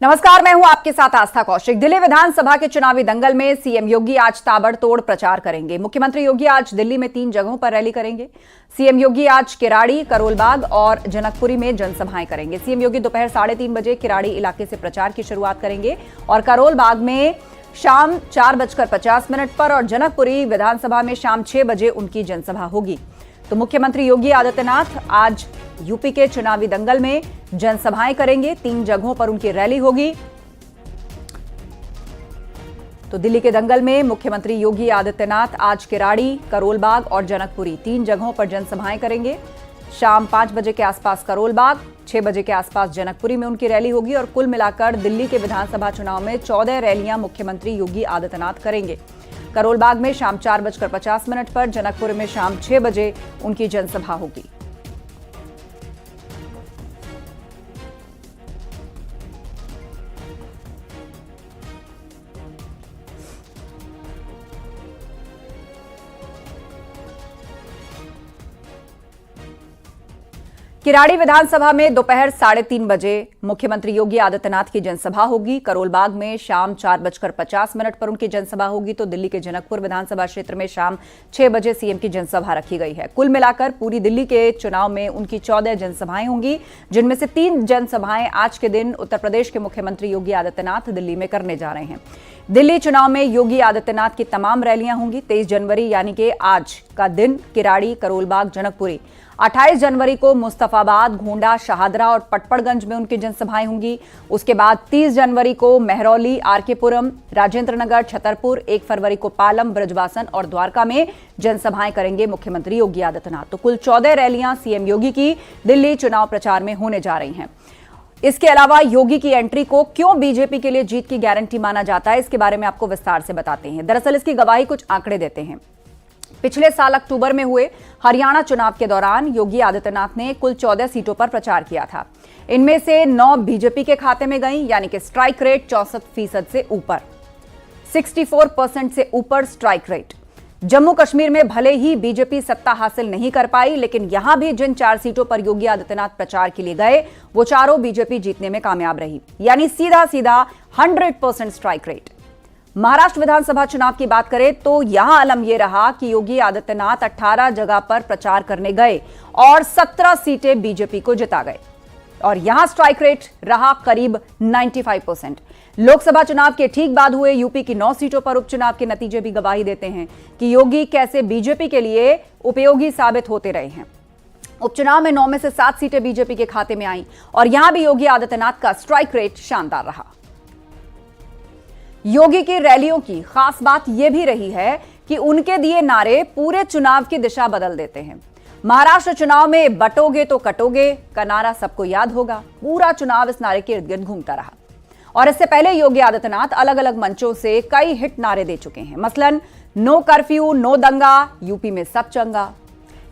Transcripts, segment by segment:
नमस्कार, मैं हूं आपके साथ आस्था कौशिक। दिल्ली विधानसभा के चुनावी दंगल में सीएम योगी आज ताबड़तोड़ प्रचार करेंगे। मुख्यमंत्री योगी आज दिल्ली में 3 जगहों पर रैली करेंगे। सीएम योगी आज किराड़ी, करोलबाग और जनकपुरी में जनसभाएं करेंगे। सीएम योगी दोपहर 3:30 बजे किराड़ी इलाके से प्रचार की शुरुआत करेंगे और करोलबाग में शाम 4:50 पर और जनकपुरी विधानसभा में शाम 6 बजे उनकी जनसभा होगी। तो मुख्यमंत्री योगी आदित्यनाथ आज यूपी के चुनावी दंगल में जनसभाएं करेंगे। 3 जगहों पर उनकी रैली होगी। तो दिल्ली के दंगल में मुख्यमंत्री योगी आदित्यनाथ आज किराड़ी, करोलबाग और जनकपुरी 3 जगहों पर जनसभाएं करेंगे। शाम 5 बजे के आसपास करोलबाग, 6 बजे के आसपास जनकपुरी में उनकी रैली होगी और कुल मिलाकर दिल्ली के विधानसभा चुनाव में 14 रैलियां मुख्यमंत्री योगी आदित्यनाथ करेंगे। करोलबाग में शाम 4:50 पर, जनकपुर में शाम 6 बजे उनकी जनसभा होगी। किराड़ी विधानसभा में दोपहर 3:30 बजे मुख्यमंत्री योगी आदित्यनाथ की जनसभा होगी। करोलबाग में शाम 4:50 पर उनकी जनसभा होगी। तो दिल्ली के जनकपुर विधानसभा क्षेत्र में शाम 6 बजे सीएम की जनसभा रखी गई है। कुल मिलाकर पूरी दिल्ली के चुनाव में उनकी 14 जनसभाएं होंगी, जिनमें से 3 जनसभाएं आज के दिन उत्तर प्रदेश के मुख्यमंत्री योगी आदित्यनाथ दिल्ली में करने जा रहे हैं। दिल्ली चुनाव में योगी आदित्यनाथ की तमाम रैलियां होंगी। 23 जनवरी यानी कि आज का दिन किराड़ी, करोलबाग, जनकपुरी। 28 जनवरी को मुस्तफाबाद, गोंडा, शाहदरा और पटपड़गंज में उनकी जनसभाएं होंगी। उसके बाद 30 जनवरी को महरौली, आरकेपुरम, राजेंद्र नगर, छतरपुर, 1 फरवरी को पालम, ब्रजवासन और द्वारका में जनसभाएं करेंगे मुख्यमंत्री योगी आदित्यनाथ। तो कुल 14 रैलियां सीएम योगी की दिल्ली चुनाव प्रचार में होने जा रही हैं। इसके अलावा योगी की एंट्री को क्यों बीजेपी के लिए जीत की गारंटी माना जाता है, इसके बारे में आपको विस्तार से बताते हैं। दरअसल इसकी गवाही कुछ आंकड़े देते हैं। पिछले साल अक्टूबर में हुए हरियाणा चुनाव के दौरान योगी आदित्यनाथ ने कुल 14 सीटों पर प्रचार किया था। इनमें से 9 बीजेपी के खाते में गई, यानी कि स्ट्राइक रेट 64% से ऊपर, 64% से ऊपर स्ट्राइक रेट। जम्मू कश्मीर में भले ही बीजेपी सत्ता हासिल नहीं कर पाई, लेकिन यहां भी जिन 4 सीटों पर योगी आदित्यनाथ प्रचार के लिए गए, वो चारों बीजेपी जीतने में कामयाब रही, यानी सीधा सीधा 100% स्ट्राइक रेट। महाराष्ट्र विधानसभा चुनाव की बात करें तो यहां अलम यह रहा कि योगी आदित्यनाथ 18 जगह पर प्रचार करने गए और 17 सीटें बीजेपी को जिता गए और यहां स्ट्राइक रेट रहा करीब 95%। लोकसभा चुनाव के ठीक बाद हुए यूपी की 9 सीटों पर उपचुनाव के नतीजे भी गवाही देते हैं कि योगी कैसे बीजेपी के लिए उपयोगी साबित होते रहे हैं। उपचुनाव में 9 में से 7 सीटें बीजेपी के खाते में आई और यहां भी योगी आदित्यनाथ का स्ट्राइक रेट शानदार रहा। योगी की रैलियों की खास बात यह भी रही है कि उनके दिए नारे पूरे चुनाव की दिशा बदल देते हैं। महाराष्ट्र चुनाव में बटोगे तो कटोगे का नारा सबको याद होगा। पूरा चुनाव इस नारे के इर्द गिर्द घूमता रहा और इससे पहले योगी आदित्यनाथ अलग अलग मंचों से कई हिट नारे दे चुके हैं। मसलन नो कर्फ्यू, नो दंगा, यूपी में सब चंगा।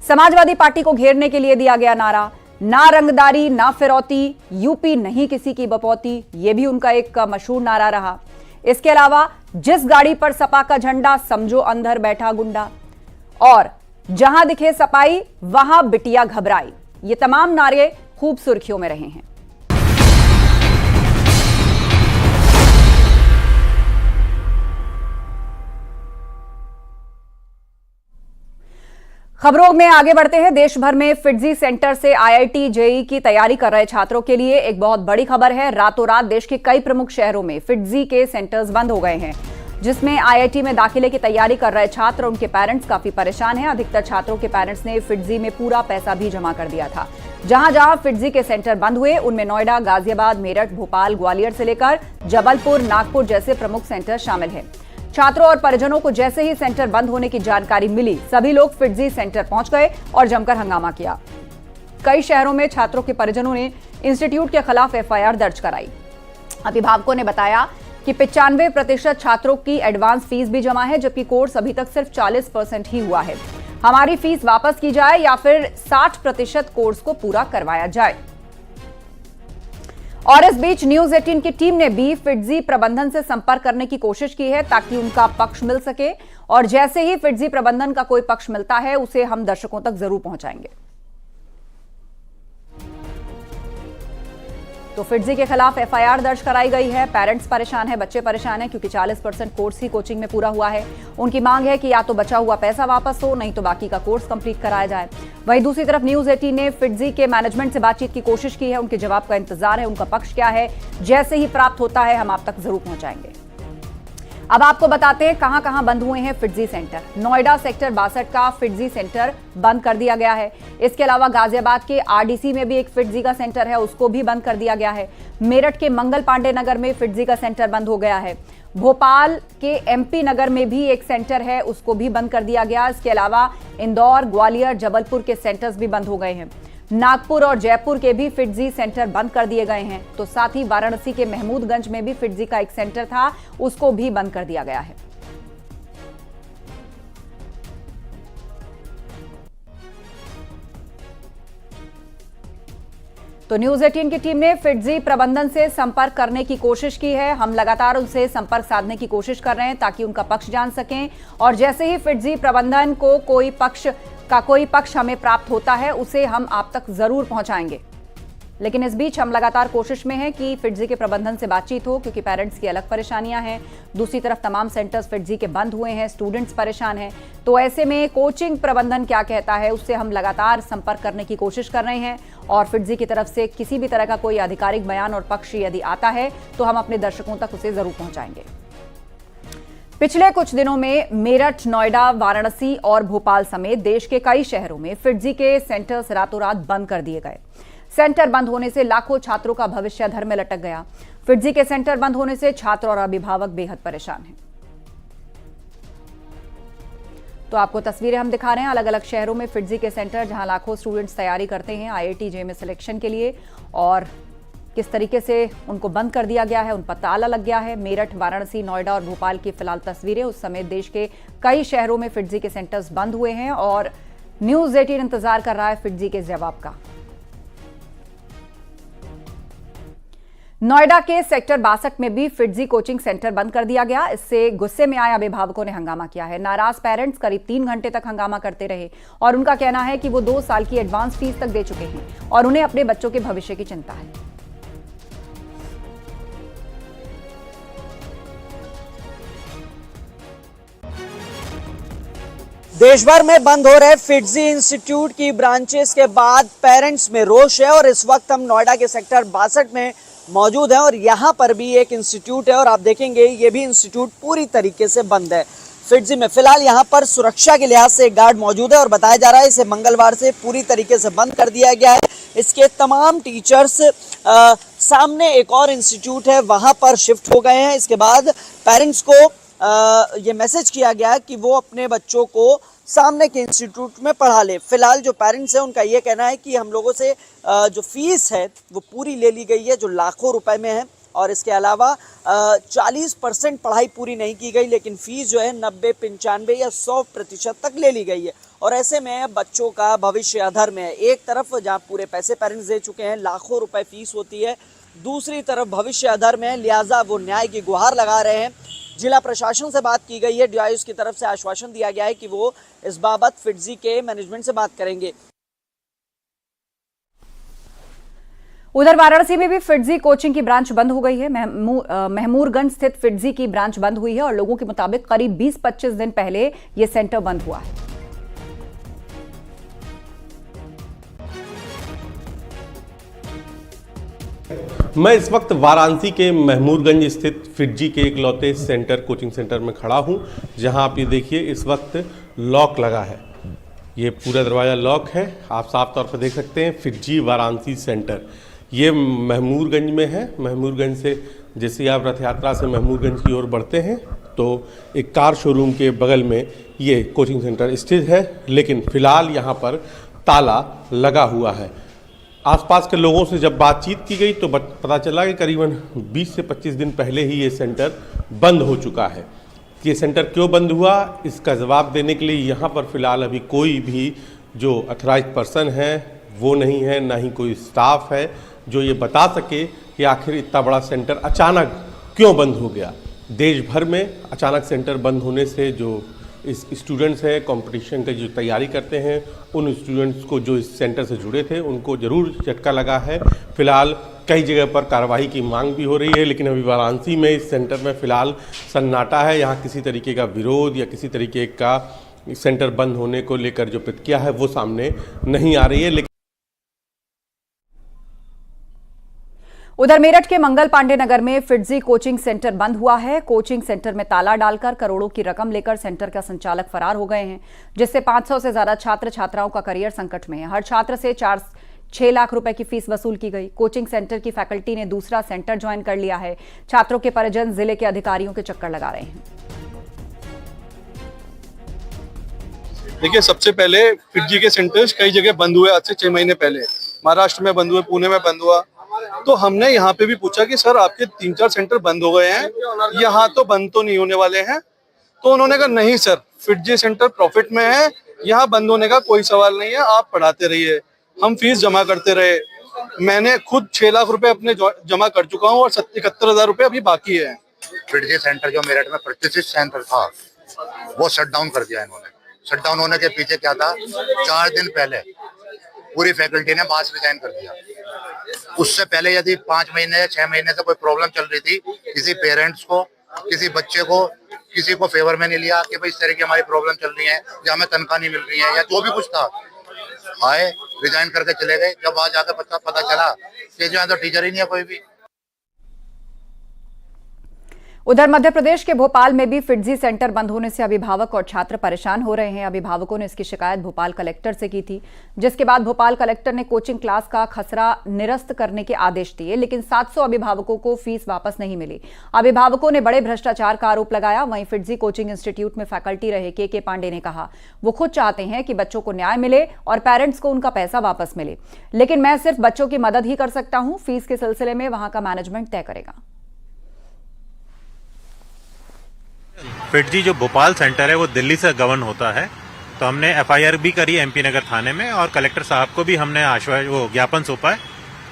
समाजवादी पार्टी को घेरने के लिए दिया गया नारा ना रंगदारी ना फिरौती, यूपी नहीं किसी की बपौती, यह भी उनका एक मशहूर नारा रहा। इसके अलावा जिस गाड़ी पर सपा का झंडा समझो अंदर बैठा गुंडा और जहां दिखे सपाई वहां बिटिया घबराई, ये तमाम नारे खूब सुर्खियों में रहे हैं। खबरों में आगे बढ़ते हैं। देश भर में फिटजी सेंटर से आईआईटी जेईई की तैयारी कर रहे छात्रों के लिए एक बहुत बड़ी खबर है। रातों रात देश के कई प्रमुख शहरों में फिटजी के सेंटर्स बंद हो गए हैं, जिसमें आईआईटी में दाखिले की तैयारी कर रहे छात्र और उनके पेरेंट्स काफी परेशान हैं। अधिकतर छात्रों के पेरेंट्स ने फिटजी में पूरा पैसा भी जमा कर दिया था। जहां जहां फिटजी के सेंटर बंद हुए उनमें नोएडा, गाजियाबाद, मेरठ, भोपाल, ग्वालियर से लेकर जबलपुर, नागपुर जैसे प्रमुख सेंटर शामिल हैं। छात्रों और परिजनों को जैसे ही सेंटर बंद होने की जानकारी मिली, सभी लोग फिटजी सेंटर पहुंच गए और जमकर हंगामा किया। कई शहरों में छात्रों के परिजनों ने इंस्टीट्यूट के खिलाफ एफआईआर दर्ज कराई। अभिभावकों ने बताया कि 95% छात्रों की एडवांस फीस भी जमा है, जबकि कोर्स अभी तक सिर्फ 40% ही हुआ है। हमारी फीस वापस की जाए या फिर 60% कोर्स को पूरा करवाया जाए। और इस बीच न्यूज 18 की टीम ने भी फिटजी प्रबंधन से संपर्क करने की कोशिश की है ताकि उनका पक्ष मिल सके और जैसे ही फिटजी प्रबंधन का कोई पक्ष मिलता है उसे हम दर्शकों तक जरूर पहुंचाएंगे। तो फिटजी के खिलाफ एफआईआर दर्ज कराई गई है। पेरेंट्स परेशान है, बच्चे परेशान हैं क्योंकि 40% कोर्स ही कोचिंग में पूरा हुआ है। उनकी मांग है कि या तो बचा हुआ पैसा वापस हो, नहीं तो बाकी का कोर्स कंप्लीट कराया जाए। वहीं दूसरी तरफ न्यूज 18 ने फिटजी के मैनेजमेंट से बातचीत की कोशिश की है। उनके जवाब का इंतजार है। उनका पक्ष क्या है, जैसे ही प्राप्त होता है हम आप तक जरूर पहुंचाएंगे। अब आपको बताते हैं कहां कहां बंद हुए हैं फिटजी सेंटर। नोएडा सेक्टर 62 का फिटजी सेंटर बंद कर दिया गया है। इसके अलावा गाजियाबाद के आरडीसी में भी एक फिटजी का सेंटर है, उसको भी बंद कर दिया गया है। मेरठ के मंगल पांडे नगर में फिटजी का सेंटर बंद हो गया है। भोपाल के एमपी नगर में भी एक सेंटर है, उसको भी बंद कर दिया गया। इसके अलावा इंदौर, ग्वालियर, जबलपुर के सेंटर्स भी बंद हो गए हैं। नागपुर और जयपुर के भी फिटजी सेंटर बंद कर दिए गए हैं। तो साथ ही वाराणसी के महमूदगंज में भी फिटजी का एक सेंटर था, उसको भी बंद कर दिया गया है। तो न्यूज 18 की टीम ने फिटजी प्रबंधन से संपर्क करने की कोशिश की है। हम लगातार उनसे संपर्क साधने की कोशिश कर रहे हैं ताकि उनका पक्ष जान सकें, और जैसे ही फिटजी प्रबंधन को कोई पक्ष हमें प्राप्त होता है उसे हम आप तक जरूर पहुंचाएंगे। लेकिन इस बीच हम लगातार कोशिश में हैं कि फिटजी के प्रबंधन से बातचीत हो, क्योंकि पेरेंट्स की अलग परेशानियां हैं। दूसरी तरफ तमाम सेंटर्स फिटजी के बंद हुए हैं, स्टूडेंट्स परेशान हैं। तो ऐसे में कोचिंग प्रबंधन क्या कहता है उससे हम लगातार संपर्क करने की कोशिश कर रहे हैं, और फिटजी की तरफ से किसी भी तरह का कोई आधिकारिक बयान और पक्ष यदि आता है तो हम अपने दर्शकों तक उसे जरूर पहुंचाएंगे। पिछले कुछ दिनों में मेरठ, नोएडा, वाराणसी और भोपाल समेत देश के कई शहरों में फिटजी के सेंटर्स रातों रात बंद कर दिए गए। सेंटर बंद होने से लाखों छात्रों का भविष्य अधर में लटक गया। फिटजी के सेंटर बंद होने से छात्र और अभिभावक बेहद परेशान हैं। तो आपको तस्वीरें हम दिखा रहे हैं अलग अलग शहरों में फिटजी के सेंटर, जहां लाखों स्टूडेंट्स तैयारी करते हैं IIT JEE में सिलेक्शन के लिए, और किस तरीके से उनको बंद कर दिया गया है, उन पर ताला लग गया है। मेरठ, वाराणसी, नोएडा और भोपाल की फिलहाल तस्वीरें। उस समय देश के कई शहरों में फिटजी के सेंटर्स बंद हुए हैं और न्यूज 18 इंतजार कर रहा है फिटजी के जवाब का। नोएडा के सेक्टर 62 में भी फिटजी कोचिंग सेंटर बंद कर दिया गया। इससे गुस्से में आए अभिभावकों ने हंगामा किया है। नाराज पेरेंट्स करीब 3 घंटे तक हंगामा करते रहे, और उनका कहना है कि वो 2 साल की एडवांस फीस तक दे चुके हैं और उन्हें अपने बच्चों के भविष्य की चिंता है। देश भर में बंद हो रहे फिटजी इंस्टीट्यूट की ब्रांचेस के बाद पेरेंट्स में रोष है, और इस वक्त हम नोएडा के सेक्टर 62 में मौजूद हैं और यहाँ पर भी एक इंस्टीट्यूट है, और आप देखेंगे ये भी इंस्टीट्यूट पूरी तरीके से बंद है। फिटजी में फिलहाल यहाँ पर सुरक्षा के लिहाज से एक गार्ड मौजूद है, और बताया जा रहा है इसे मंगलवार से पूरी तरीके से बंद कर दिया गया है। इसके तमाम टीचर्स सामने एक और इंस्टीट्यूट है वहाँ पर शिफ्ट हो गए हैं। इसके बाद पेरेंट्स को ये मैसेज किया गया कि वो अपने बच्चों को सामने के इंस्टीट्यूट में पढ़ा ले। फिलहाल जो पेरेंट्स हैं उनका ये कहना है कि हम लोगों से जो फीस है वो पूरी ले ली गई है, जो लाखों रुपए में है, और इसके अलावा 40% पढ़ाई पूरी नहीं की गई, लेकिन फीस जो है 90, 95 या 100% तक ले ली गई है। और ऐसे में बच्चों का भविष्य अधर में है। एक तरफ जहाँ पूरे पैसे पेरेंट्स दे चुके हैं, लाखों रुपए फीस होती है, दूसरी तरफ भविष्य अधर में है, लिहाजा वो न्याय की गुहार लगा रहे हैं। जिला प्रशासन से बात की गई है, डीआईओ की तरफ से आश्वासन दिया गया है कि वो इस बाबत फिटजी के मैनेजमेंट से बात करेंगे। उधर वाराणसी में भी फिटजी कोचिंग की ब्रांच बंद हो गई है। महमूदगंज स्थित फिटजी की ब्रांच बंद हुई है, और लोगों के मुताबिक करीब 20-25 दिन पहले यह सेंटर बंद हुआ है। मैं इस वक्त वाराणसी के महमूदगंज स्थित फिटजी के इकलौते सेंटर कोचिंग सेंटर में खड़ा हूं, जहां आप ये देखिए इस वक्त लॉक लगा है। ये पूरा दरवाज़ा लॉक है। आप साफ तौर पर देख सकते हैं फिटजी वाराणसी सेंटर ये महमूदगंज में है। महमूदगंज से जैसे आप रथ यात्रा से महमूदगंज की ओर बढ़ते हैं तो एक कार शोरूम के बगल में ये कोचिंग सेंटर स्थित है, लेकिन फ़िलहाल यहाँ पर ताला लगा हुआ है। आसपास के लोगों से जब बातचीत की गई तो पता चला कि करीबन 20 से 25 दिन पहले ही ये सेंटर बंद हो चुका है। ये सेंटर क्यों बंद हुआ, इसका जवाब देने के लिए यहाँ पर फ़िलहाल अभी कोई भी जो अथराइज्ड पर्सन है वो नहीं है, ना ही कोई स्टाफ है जो ये बता सके कि आखिर इतना बड़ा सेंटर अचानक क्यों बंद हो गया। देश भर में अचानक सेंटर बंद होने से जो इस स्टूडेंट्स हैं कंपटीशन की जो तैयारी करते हैं, उन स्टूडेंट्स को जो इस सेंटर से जुड़े थे उनको ज़रूर झटका लगा है। फिलहाल कई जगह पर कार्रवाई की मांग भी हो रही है, लेकिन अभी वाराणसी में इस सेंटर में फिलहाल सन्नाटा है। यहाँ किसी तरीके का विरोध या किसी तरीके का सेंटर बंद होने को लेकर जो प्रतिक्रिया है वो सामने नहीं आ रही है। लेकिन उधर मेरठ के मंगल पांडे नगर में फिटजी कोचिंग सेंटर बंद हुआ है। कोचिंग सेंटर में ताला डालकर करोड़ों की रकम लेकर सेंटर का संचालक फरार हो गए हैं, जिससे 500 से ज्यादा छात्र छात्राओं का करियर संकट में है। हर छात्र से 6 लाख रुपए की फीस वसूल की गई। कोचिंग सेंटर की फैकल्टी ने दूसरा सेंटर ज्वाइन कर लिया है। छात्रों के परिजन जिले के अधिकारियों के चक्कर लगा रहे हैं। देखिए, सबसे पहले फिटजी के सेंटर्स कई जगह बंद हुए आज से 6 महीने पहले। महाराष्ट्र में बंद हुए, पुणे में बंद हुआ। तो हमने यहाँ पे भी पूछा कि सर आपके 3-4 सेंटर बंद हो गए हैं, यहाँ तो बंद तो नहीं होने वाले हैं। तो उन्होंने कहा नहीं सर, फिटजी सेंटर प्रॉफिट में है, यहाँ बंद होने का कोई सवाल नहीं है, आप पढ़ाते रहिए। हम फीस जमा करते रहे। मैंने खुद 6 लाख रुपए अपने जमा कर चुका हूँ और 71,000 रुपए अभी बाकी है। फिटजी सेंटर जो मेरठ में प्रतिष्ठित सेंटर था वो शट डाउन कर दिया इन्होंने। शट डाउन होने के पीछे क्या था, 4 दिन पहले पूरी फैकल्टी ने मास रिजाइन कर दिया। उससे पहले यदि 5 महीने या 6 महीने से कोई प्रॉब्लम चल रही थी, किसी पेरेंट्स को, किसी बच्चे को, किसी को फेवर में नहीं लिया कि भाई इस तरह की हमारी प्रॉब्लम चल रही है या हमें तनख्वाह नहीं मिल रही है या जो भी कुछ था, आए रिजाइन करके चले गए। जब वहां जाकर पता चला कि जो तो टीचर ही नहीं है कोई भी। उधर मध्य प्रदेश के भोपाल में भी फिटजी सेंटर बंद होने से अभिभावक और छात्र परेशान हो रहे हैं। अभिभावकों ने इसकी शिकायत भोपाल कलेक्टर से की थी, जिसके बाद भोपाल कलेक्टर ने कोचिंग क्लास का खसरा निरस्त करने के आदेश दिए, लेकिन 700 अभिभावकों को फीस वापस नहीं मिली। अभिभावकों ने बड़े भ्रष्टाचार का आरोप लगाया। वहीं फिटजी कोचिंग इंस्टीट्यूट में फैकल्टी रहे के पांडे ने कहा वो खुद चाहते हैं कि बच्चों को न्याय मिले और पेरेंट्स को उनका पैसा वापस मिले, लेकिन मैं सिर्फ बच्चों की मदद ही कर सकता हूं। फीस के सिलसिले में वहां का मैनेजमेंट तय करेगा। फिटजी जो भोपाल सेंटर है वो दिल्ली से गवर्न होता है, तो हमने एफआईआर भी करी एमपी नगर थाने में और कलेक्टर साहब को भी हमने ज्ञापन सौंपा है।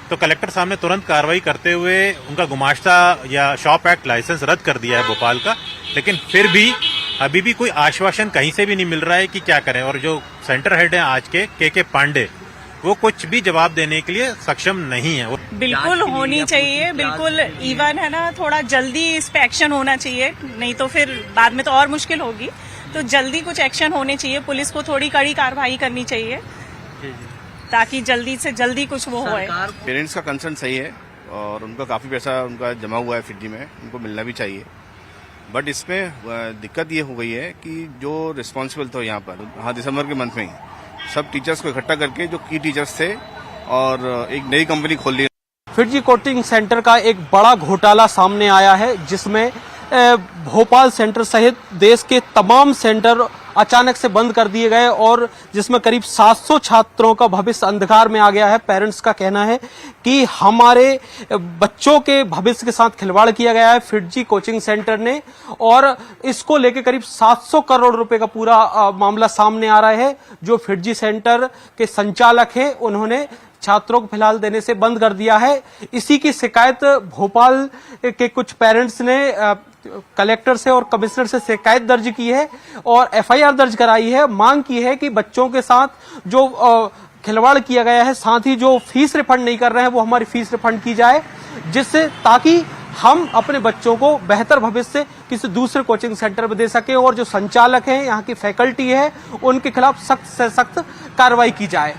तो कलेक्टर साहब ने तुरंत कार्रवाई करते हुए उनका गुमाश्ता या शॉप एक्ट लाइसेंस रद्द कर दिया है भोपाल का, लेकिन फिर भी अभी भी कोई आश्वासन कहीं से भी नहीं मिल रहा है कि क्या करें। और जो सेंटर हेड है आज के पांडे, वो कुछ भी जवाब देने के लिए सक्षम नहीं है। बिल्कुल होनी चाहिए, बिल्कुल इवन है ना, थोड़ा जल्दी इस पे एक्शन होना चाहिए, नहीं तो फिर बाद में तो और मुश्किल होगी। तो जल्दी कुछ एक्शन होने चाहिए, पुलिस को थोड़ी कड़ी कार्रवाई करनी चाहिए ताकि जल्दी से जल्दी कुछ वो होए। पेरेंट्स का कंसर्न सही है और उनका काफी पैसा उनका जमा हुआ है फिटजी में, उनको मिलना भी चाहिए। बट इसमें दिक्कत ये हो गई है कि जो रिस्पॉन्सिबल था यहाँ पर, हाँ, दिसंबर के मंथ में ही सब टीचर्स को इकट्ठा करके जो की टीचर्स थे और एक नई कंपनी खोल ली। फिटजी कोचिंग सेंटर का एक बड़ा घोटाला सामने आया है, जिसमें भोपाल सेंटर सहित देश के तमाम सेंटर अचानक से बंद कर दिए गए और जिसमें करीब 700 छात्रों का भविष्य अंधकार में आ गया है। पेरेंट्स का कहना है कि हमारे बच्चों के भविष्य के साथ खिलवाड़ किया गया है फिटजी कोचिंग सेंटर ने, और इसको लेकर करीब 700 करोड़ रुपए का पूरा मामला सामने आ रहा है। जो फिटजी सेंटर के संचालक हैं, उन्होंने छात्रों को फिलहाल देने से बंद कर दिया है। इसी की शिकायत भोपाल के कुछ पेरेंट्स ने कलेक्टर से और कमिश्नर से शिकायत दर्ज की है और एफआईआर दर्ज कराई है। मांग की है कि बच्चों के साथ जो खिलवाड़ किया गया है, साथ ही जो फीस रिफंड नहीं कर रहे हैं, वो हमारी फीस रिफंड की जाए, जिससे ताकि हम अपने बच्चों को बेहतर भविष्य किसी दूसरे कोचिंग सेंटर में दे सके और जो संचालक हैं, यहाँ की फैकल्टी है, उनके खिलाफ सख्त से सख्त कार्रवाई की जाए।